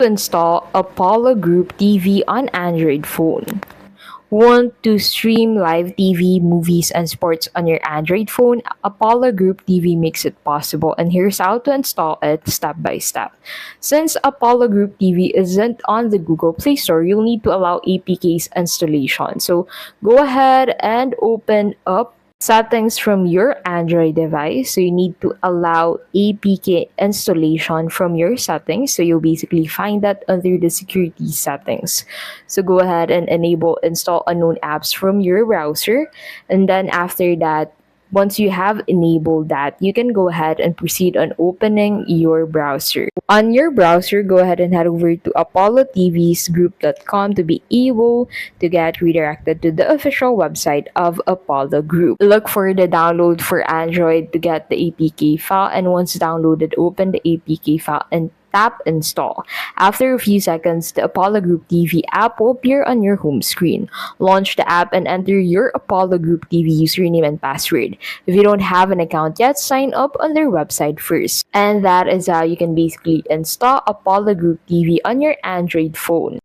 To install Apollo Group TV on Android phone. Want to stream live TV, movies, and sports on your Android phone? Apollo Group TV makes it possible, and here's how to install it step by step. Since Apollo Group TV isn't on the Google Play Store, you'll need to allow APK's installation. So go ahead and open up settings from your Android device. So you need to allow APK installation from your settings. So you'll basically find that under the security settings. So go ahead and enable install unknown apps from your browser. And then after that, once you have enabled that, you can go ahead and proceed on opening your browser. On your browser, go ahead and head over to apollotvsgroup.com to be able to get redirected to the official website of Apollo Group. Look for the download for Android to get the APK file, and once downloaded, open the APK file and tap install. After a few seconds, the Apollo Group TV app will appear on your home screen. Launch the app and enter your Apollo Group TV username and password. If you don't have an account yet, sign up on their website first. And that is how you can basically install Apollo Group TV on your Android phone.